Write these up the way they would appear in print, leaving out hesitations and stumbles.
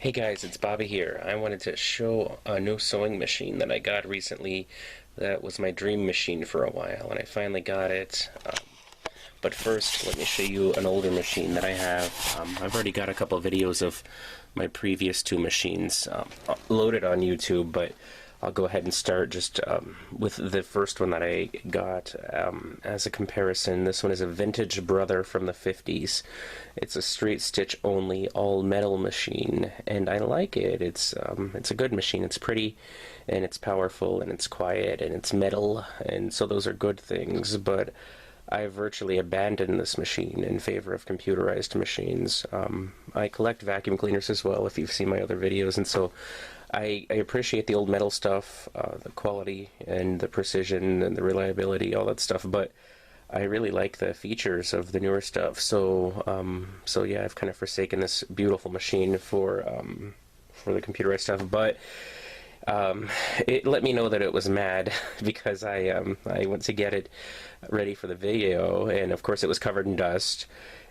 Hey guys, it's Bobby here. I wanted to show a new sewing machine that I got recently that was my dream machine for a while, and I finally got it. But first, let me show you an older machine that I have. I've already got a couple of videos of my previous two machines loaded on YouTube, but I'll go ahead and start just with the first one that I got as a comparison. This one is a vintage brother from the 50s. It's a straight stitch only all metal machine, and I like it. It's a good machine. It's pretty, and it's powerful, and it's quiet, and it's metal, and so those are good things. But I virtually abandoned this machine in favor of computerized machines. I collect vacuum cleaners as well, if you've seen my other videos, and so I appreciate the old metal stuff, the quality and the precision and the reliability, all that stuff, but I really like the features of the newer stuff. So yeah, I've kind of forsaken this beautiful machine for the computerized stuff, but it let me know that it was mad because I went to get it ready for the video, and of course it was covered in dust,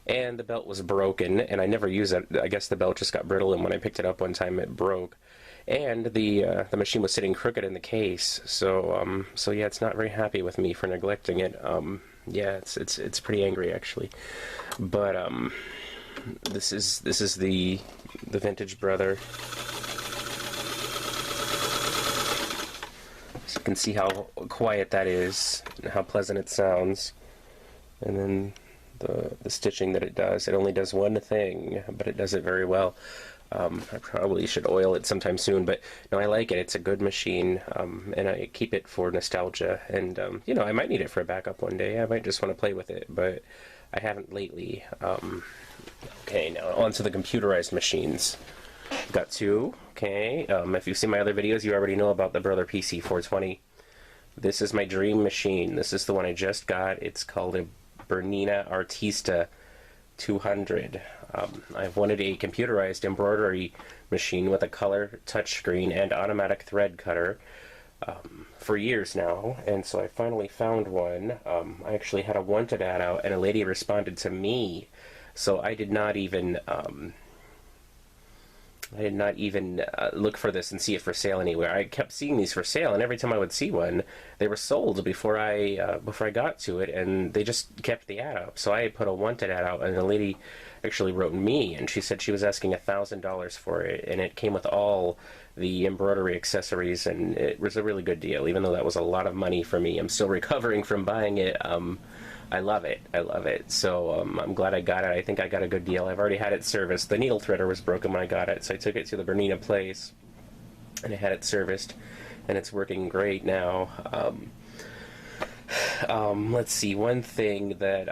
and the belt was broken, and I never used it. I guess the belt just got brittle, and when I picked it up one time it broke, and the machine was sitting crooked in the case. So yeah, it's not very happy with me for neglecting it. Yeah, it's pretty angry actually, but this is the vintage brother. So you can see how quiet that is and how pleasant it sounds. And then the stitching that it does, it only does one thing, but it does it very well. I probably should oil it sometime soon, but no, I like it. It's a good machine, and I keep it for nostalgia. And you know, I might need it for a backup one day. I might just want to play with it, but I haven't lately. Okay, now on to the computerized machines. I've got two. Okay, if you've seen my other videos, you already know about the Brother PC 420. This is my dream machine. This is the one I just got. It's called a Bernina Artista 200. I've wanted a computerized embroidery machine with a color touchscreen and automatic thread cutter for years now, and so I finally found one. I actually had a wanted ad out, and a lady responded to me, so I did not even look for this and see it for sale anywhere. I kept seeing these for sale, and every time I would see one, they were sold before I got to it, and they just kept the ad up. So I put a wanted ad out, and the lady actually wrote me, and she said she was asking $1,000 for it, and it came with all the embroidery accessories, and it was a really good deal, even though that was a lot of money for me. I'm still recovering from buying it. I love it. I love it. So I'm glad I got it. I think I got a good deal. I've already had it serviced. The needle threader was broken when I got it, so I took it to the Bernina place, and I had it serviced, and it's working great now. Let's see. One thing that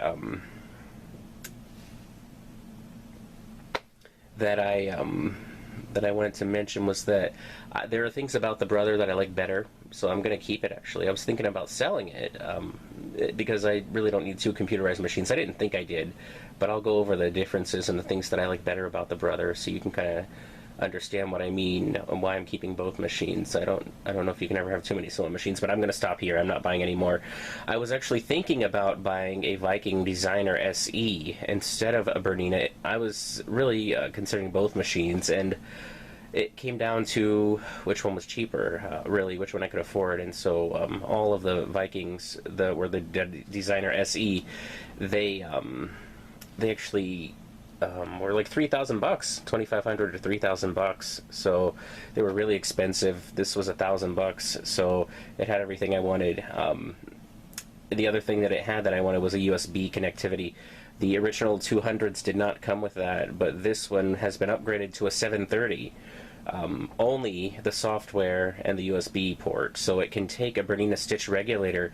that I wanted to mention was that there are things about the Brother that I like better, so I'm going to keep it actually. I was thinking about selling it because I really don't need two computerized machines. I didn't think I did, but I'll go over the differences and the things that I like better about the Brother, so you can kind of understand what I mean and why I'm keeping both machines. I don't know if you can ever have too many sewing machines, but I'm going to stop here. I'm not buying any more. I was actually thinking about buying a Viking Designer SE instead of a Bernina. I was really considering both machines, and it came down to which one was cheaper, really, which one I could afford. And so all of the Vikings that were the Designer SE, they actually were like $3,000, $2,500 to $3,000. So they were really expensive. This was $1,000, so it had everything I wanted. The other thing that it had that I wanted was a USB connectivity. The original 200s did not come with that, but this one has been upgraded to a 730. Only the software and the USB port, so it can take a Bernina stitch regulator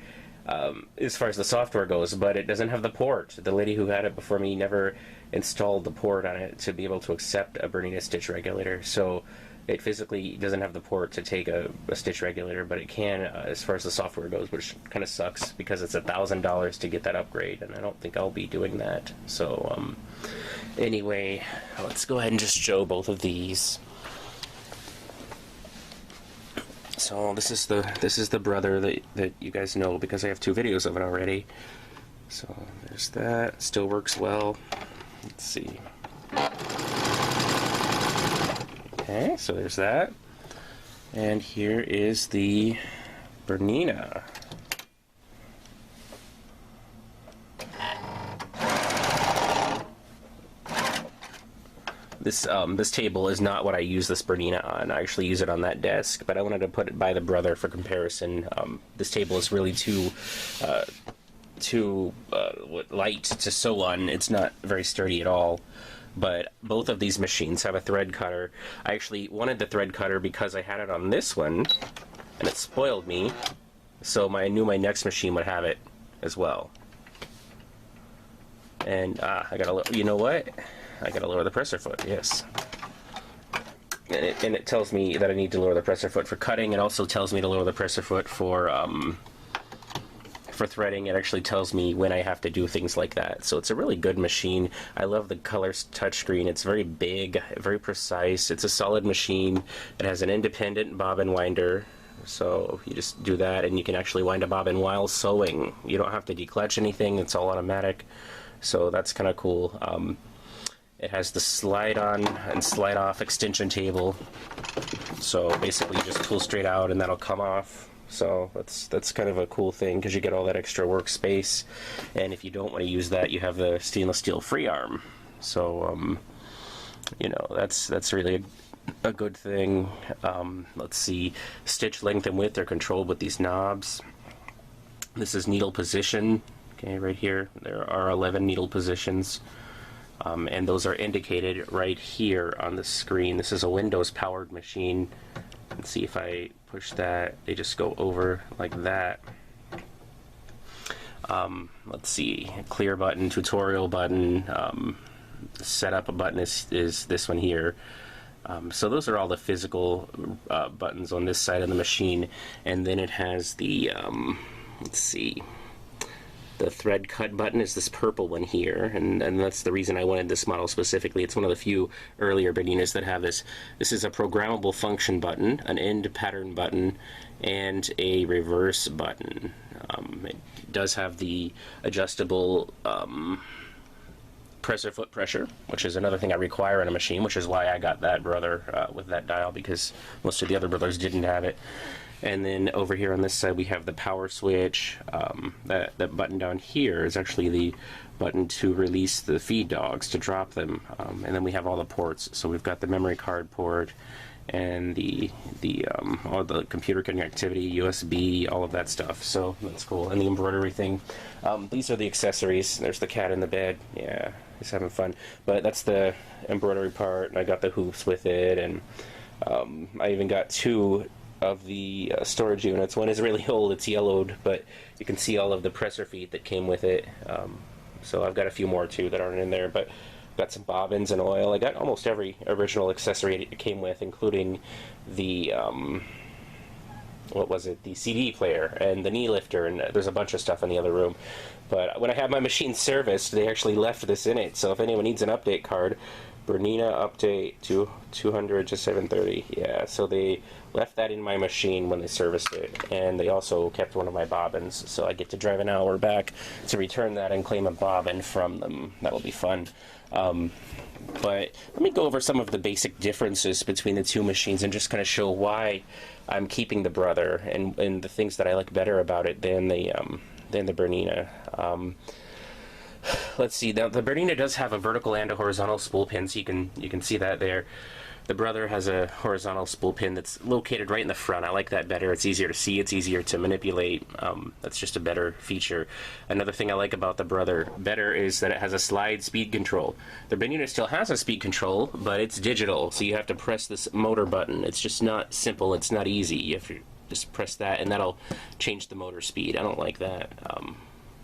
as far as the software goes, but it doesn't have the port. The lady who had it before me never installed the port on it to be able to accept a Bernina stitch regulator, so it physically doesn't have the port to take a stitch regulator, but it can as far as the software goes, which kind of sucks because it's $1,000 to get that upgrade, and I don't think I'll be doing that. So anyway, let's go ahead and just show both of these. So this is the Brother that you guys know because I have two videos of it already. So there's that. Still works well. Let's see. Okay, so there's that. And here is the Bernina. This table is not what I use this Bernina on. I actually use it on that desk, but I wanted to put it by the Brother for comparison. This table is really too light to sew on. It's not very sturdy at all. But both of these machines have a thread cutter. I actually wanted the thread cutter because I had it on this one, and it spoiled me. So I knew my next machine would have it as well. And I gotta, you know what? I gotta lower the presser foot, yes. And it tells me that I need to lower the presser foot for cutting. It also tells me to lower the presser foot for threading. It actually tells me when I have to do things like that. So it's a really good machine. I love the colors touchscreen. It's very big, very precise. It's a solid machine. It has an independent bobbin winder. So you just do that and you can actually wind a bobbin while sewing. You don't have to declutch anything. It's all automatic. So that's kind of cool. It has the slide on and slide off extension table. So basically you just pull straight out and that'll come off. So that's kind of a cool thing because you get all that extra workspace. And if you don't want to use that, you have the stainless steel free arm. So you know, that's really a good thing. Let's see, stitch length and width are controlled with these knobs. This is needle position. Okay, right here there are 11 needle positions. And those are indicated right here on the screen. This is a Windows powered machine. Let's see if I push that, they just go over like that. Let's see, clear button, tutorial button, setup button is this one here. So those are all the physical buttons on this side of the machine. And then it has the, let's see, the thread cut button is this purple one here, and that's the reason I wanted this model specifically. It's one of the few earlier Berninas that have this. This is a programmable function button, an end pattern button, and a reverse button. It does have the adjustable presser foot pressure, which is another thing I require in a machine, which is why I got that Brother with that dial, because most of the other Brothers didn't have it. And then over here on this side we have the power switch. That button down here is actually the button to release the feed dogs, to drop them. And then we have all the ports. So we've got the memory card port and all the computer connectivity, USB, all of that stuff. So that's cool. And the embroidery thing. These are the accessories. There's the cat in the bed. Yeah, he's having fun. But that's the embroidery part, and I got the hoops with it, and I even got two of the storage units. One is really old, it's yellowed, but you can see all of the presser feet that came with it. So I've got a few more too that aren't in there, but got some bobbins and oil. I got almost every original accessory it came with, including the what was it, the CD player and the knee lifter, and there's a bunch of stuff in the other room. But when I had my machine serviced, they actually left this in it, so if anyone needs an update card, Bernina update 200 to 730. Yeah, so they left that in my machine when they serviced it, and they also kept one of my bobbins, so I get to drive an hour back to return that and claim a bobbin from them. That'll be fun. But let me go over some of the basic differences between the two machines and just kind of show why I'm keeping the Brother and the things that I like better about it than the Bernina. Let's see. Now the Bernina does have a vertical and a horizontal spool pin, so you can see that there. The Brother has a horizontal spool pin that's located right in the front. I like that better. It's easier to see. It's easier to manipulate. That's just a better feature. Another thing I like about the Brother better is that it has a slide speed control. The Bernina still has a speed control, but it's digital, so you have to press this motor button. It's just not simple. It's not easy. You have to just press that, and that'll change the motor speed. I don't like that.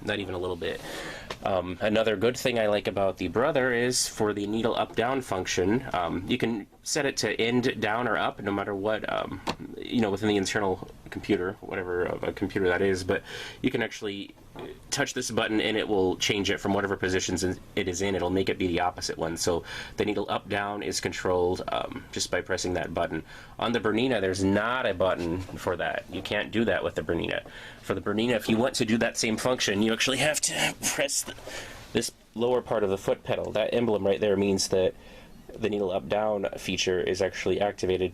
Not even a little bit. Another good thing I like about the Brother is for the needle up-down function, you can set it to end down or up no matter what, you know, within the internal computer, whatever a computer that is, but you can actually touch this button and it will change it from whatever positions it is in. It'll make it be the opposite one. So the needle up-down is controlled just by pressing that button. On the Bernina, there's not a button for that. You can't do that with the Bernina. For the Bernina, if you want to do that same function, you actually have to press this lower part of the foot pedal. That emblem right there means that the needle up down feature is actually activated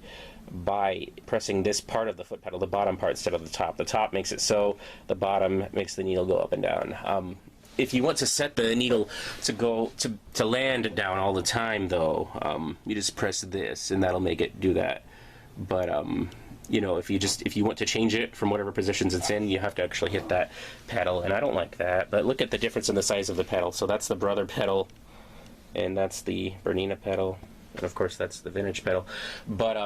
by pressing this part of the foot pedal, the bottom part, instead of the top. The top makes it so, the bottom makes the needle go up and down. If you want to set the needle to go to land down all the time, though, you just press this, and that'll make it do that. But you know, if you want to change it from whatever positions it's in, you have to actually hit that pedal, and I don't like that. But look at the difference in the size of the pedal. So that's the Brother pedal, and that's the Bernina pedal, and of course that's the vintage pedal. But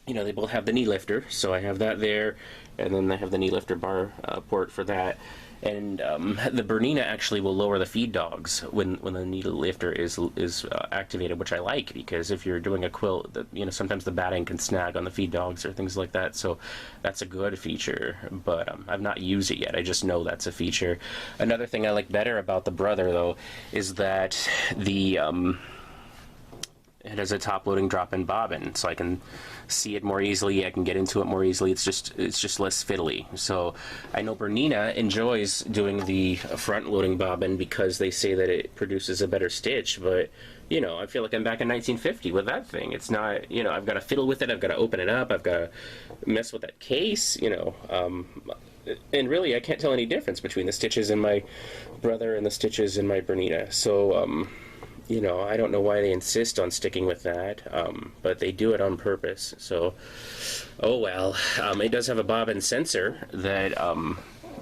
you know, they both have the knee lifter, so I have that there, and then I have the knee lifter bar port for that. And the Bernina actually will lower the feed dogs when the knee lifter is activated, which I like, because if you're doing a quilt, you know, sometimes the batting can snag on the feed dogs or things like that. So that's a good feature, but I've not used it yet. I just know that's a feature. Another thing I like better about the Brother, though, is that the it has a top-loading drop-in bobbin, so I can see it more easily. I can get into it more easily. It's just less fiddly. So I know Bernina enjoys doing the front-loading bobbin because they say that it produces a better stitch. But you know, I feel like I'm back in 1950 with that thing. It's not, you know, I've got to fiddle with it. I've got to open it up. I've got to mess with that case. You know. And really, I can't tell any difference between the stitches in my Brother and the stitches in my Bernina. So. You know, I don't know why they insist on sticking with that, but they do it on purpose. So, oh well. It does have a bobbin sensor that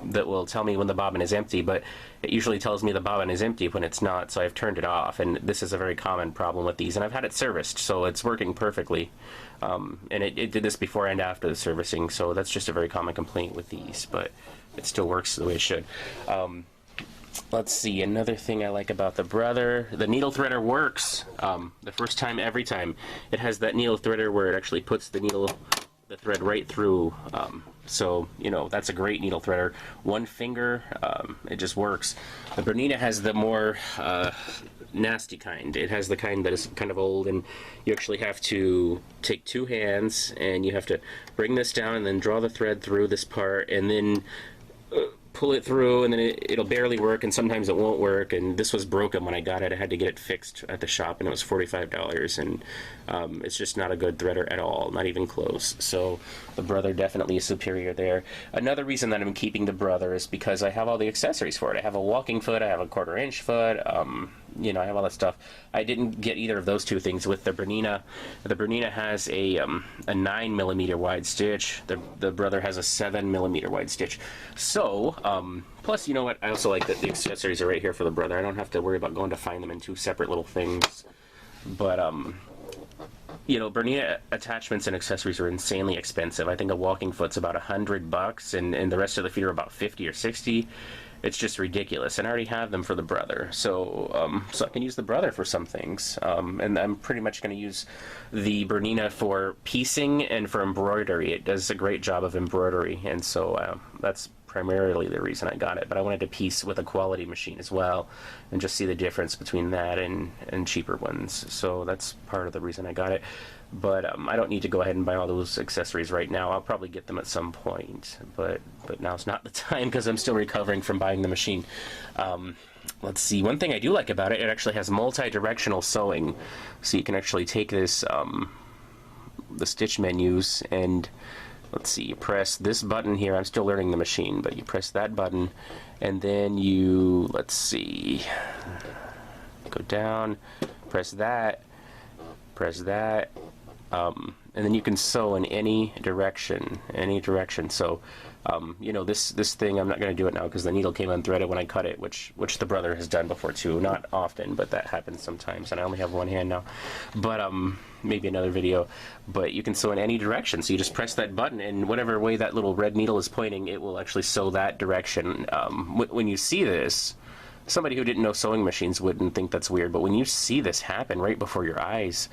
that will tell me when the bobbin is empty, but it usually tells me the bobbin is empty when it's not, so I've turned it off. And this is a very common problem with these, and I've had it serviced, so it's working perfectly. And it did this before and after the servicing, so that's just a very common complaint with these, but it still works the way it should. Let's see, another thing I like about the Brother, the needle threader works the first time, every time. It has that needle threader where it actually puts the thread right through. So, you know, that's a great needle threader. One finger, it just works. The Bernina has the more nasty kind. It has the kind that is kind of old, and you actually have to take two hands, and you have to bring this down and then draw the thread through this part, and then pull it through, and then it'll barely work, and sometimes it won't work. And this was broken when I got it. I had to get it fixed at the shop, and it was $45, and it's just not a good threader at all, not even close. So the Brother definitely is superior there. Another reason that I'm keeping the Brother is because I have all the accessories for it. I have a walking foot, I have a 1/4 inch foot, you know, I have all that stuff. I didn't get either of those two things with the Bernina. The Bernina has a 9mm wide stitch. The Brother has a 7mm wide stitch. So, plus, you know what? I also like that the accessories are right here for the Brother. I don't have to worry about going to find them in two separate little things. But, you know, Bernina attachments and accessories are insanely expensive. I think a walking foot's about $100, and the rest of the feet are about 50 or 60. It's just ridiculous, and I already have them for the Brother, so so I can use the Brother for some things, and I'm pretty much going to use the Bernina for piecing and for embroidery. It does a great job of embroidery, and so that's primarily the reason I got it. But I wanted to piece with a quality machine as well, and just see the difference between that and cheaper ones. So that's part of the reason I got it. But I don't need to go ahead and buy all those accessories right now. I'll probably get them at some point, but now's not the time because I'm still recovering from buying the machine. Let's see, one thing I do like about it, it actually has multi-directional sewing. So you can actually take this, the stitch menus, and let's see, you press this button here. I'm still learning the machine, but you press that button, and then you, let's see, go down, press that, and then you can sew in any direction. So, you know, this thing, I'm not going to do it now because the needle came unthreaded when I cut it, which the Brother has done before too. Not often, but that happens sometimes, and I only have one hand now. But maybe another video. But you can sew in any direction. So you just press that button, and whatever way that little red needle is pointing, it will actually sew that direction. When you see this, somebody who didn't know sewing machines wouldn't think that's weird, but when you see this happen right before your eyes,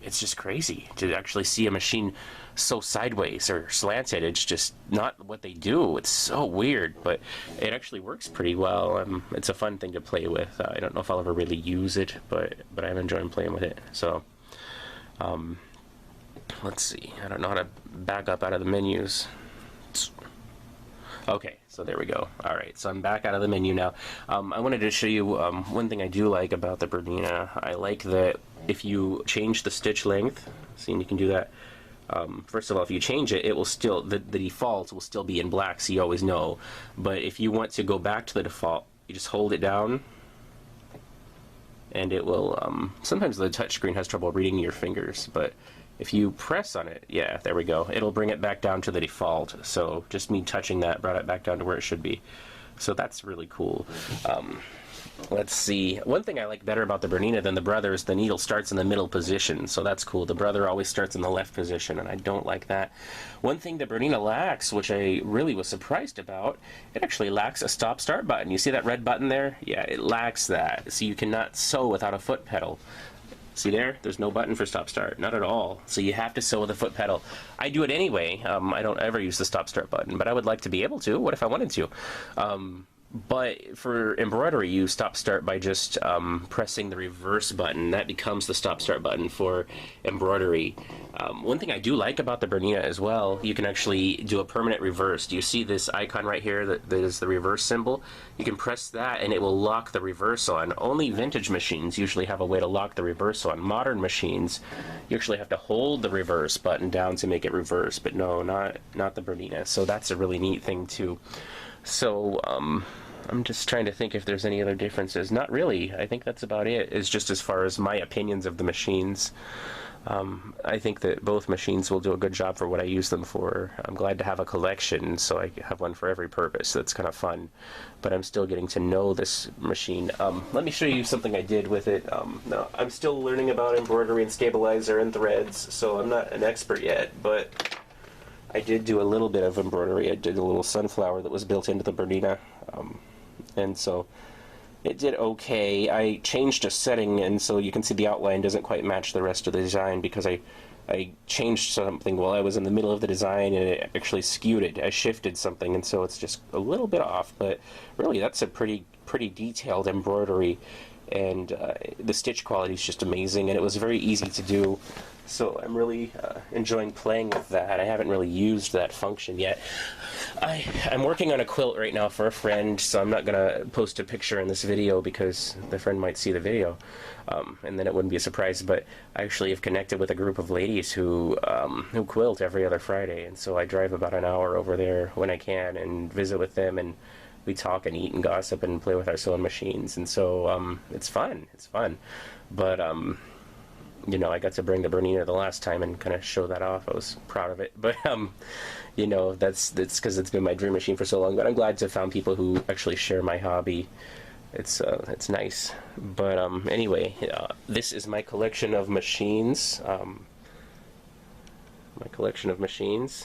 it's just crazy to actually see a machine sew sideways or slanted. It's just not what they do. It's so weird, but it actually works pretty well. It's a fun thing to play with. I don't know if I'll ever really use it, but I'm enjoying playing with it. So, let's see. I don't know how to back up out of the menus. Okay, so there we go. All right, so I'm back out of the menu now. I wanted to show you one thing I do like about the Bernina. I like that if you change the stitch length, see, and you can do that. First of all, if you change it, it will still, the default will still be in black, so you always know. But if you want to go back to the default, you just hold it down, and it will, sometimes the touchscreen has trouble reading your fingers, but if you press on it, yeah, there we go, it'll bring it back down to the default. So just me touching that brought it back down to where it should be. So that's really cool. Let's see. One thing I like better about the Bernina than the Brother is the needle starts in the middle position, so that's cool. The Brother always starts in the left position, and I don't like that. One thing the Bernina lacks, which I really was surprised about, it actually lacks a stop-start button. You see that red button there? Yeah, it lacks that, so you cannot sew without a foot pedal. See there? There's no button for stop-start, not at all. So you have to sew with a foot pedal. I do it anyway. I don't ever use the stop-start button, but I would like to be able to. What if I wanted to? But for embroidery, you stop-start by just pressing the reverse button. That becomes the stop-start button for embroidery. One thing I do like about the Bernina as well, you can actually do a permanent reverse. Do you see this icon right here that is the reverse symbol? You can press that and it will lock the reverse on. Only vintage machines usually have a way to lock the reverse on. Modern machines, you actually have to hold the reverse button down to make it reverse, but no, not the Bernina. So that's a really neat thing too. So, I'm just trying to think if there's any other differences. Not really. I think that's about it. It's just as far as my opinions of the machines. I think that both machines will do a good job for what I use them for. I'm glad to have a collection, so I have one for every purpose. That's kind of fun. But I'm still getting to know this machine. Let me show you something I did with it. No, I'm still learning about embroidery and stabilizer and threads, so I'm not an expert yet, but I did do a little bit of embroidery. I did a little sunflower that was built into the Bernina. And so it did okay. I changed a setting, and so you can see the outline doesn't quite match the rest of the design because I changed something while I was in the middle of the design, and it actually skewed it. I shifted something, and so it's just a little bit off. But really, that's a pretty detailed embroidery, and the stitch quality is just amazing, and it was very easy to do. So I'm really enjoying playing with that. I haven't really used that function yet. I'm working on a quilt right now for a friend, so I'm not going to post a picture in this video because the friend might see the video, and then it wouldn't be a surprise. But I actually have connected with a group of ladies who quilt every other Friday, and so I drive about an hour over there when I can and visit with them, and we talk and eat and gossip and play with our sewing machines, and so it's fun. It's fun, but you know, I got to bring the Bernina the last time and kind of show that off. I was proud of it, but you know, that's because it's been my dream machine for so long. But I'm glad to have found people who actually share my hobby. It's nice. But anyway, this is my collection of machines.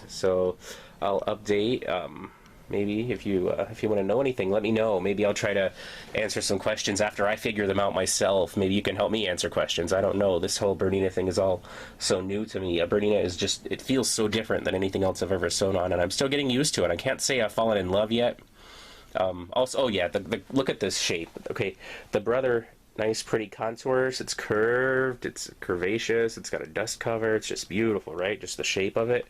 So I'll update. Maybe if you want to know anything, let me know. Maybe I'll try to answer some questions after I figure them out myself. Maybe you can help me answer questions. I don't know. This whole Bernina thing is all so new to me. A Bernina is just, it feels so different than anything else I've ever sewn on, and I'm still getting used to it. I can't say I've fallen in love yet. Also, oh yeah, look at this shape. Okay, the Brother, nice pretty contours. It's curved, it's curvaceous, it's got a dust cover. It's just beautiful, right? Just the shape of it.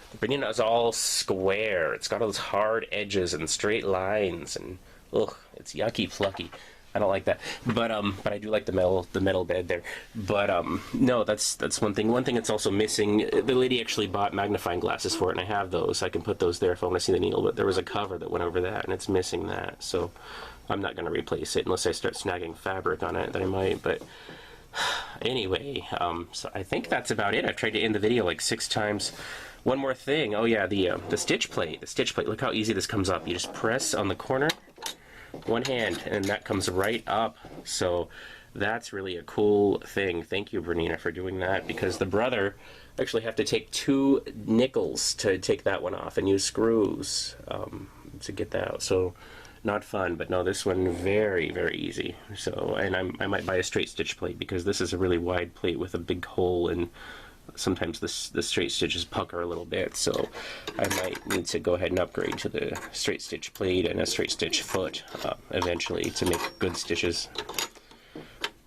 The Bernina is all square. It's got all those hard edges and straight lines, and ugh, it's yucky plucky. I don't like that. But I do like the metal bed there. But no, that's one thing. One thing that's also missing. The lady actually bought magnifying glasses for it, and I have those. I can put those there if I want to see the needle. But there was a cover that went over that, and it's missing that. So I'm not going to replace it unless I start snagging fabric on it. Then I might. But anyway, so I think that's about it. I've tried to end the video like 6 times. One more thing. Oh yeah, the stitch plate. The stitch plate. Look how easy this comes up. You just press on the corner, one hand, and that comes right up. So that's really a cool thing. Thank you, Bernina, for doing that, because the Brother actually have to take 2 nickels to take that one off and use screws to get that out. So not fun, but no, this one very, very easy. So, and I might buy a straight stitch plate because this is a really wide plate with a big hole, and sometimes the straight stitches pucker a little bit, so I might need to go ahead and upgrade to the straight stitch plate and a straight stitch foot eventually to make good stitches.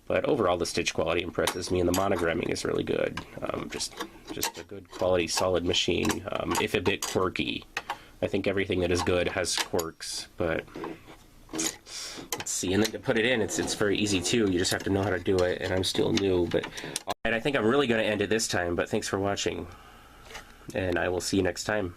But overall, the stitch quality impresses me, and the monogramming is really good. Just a good quality, solid machine, if a bit quirky. I think everything that is good has quirks, but let's see. And then to put it in, it's very easy too. You just have to know how to do it, and I'm still new. But and I think I'm really going to end it this time, but thanks for watching, and I will see you next time.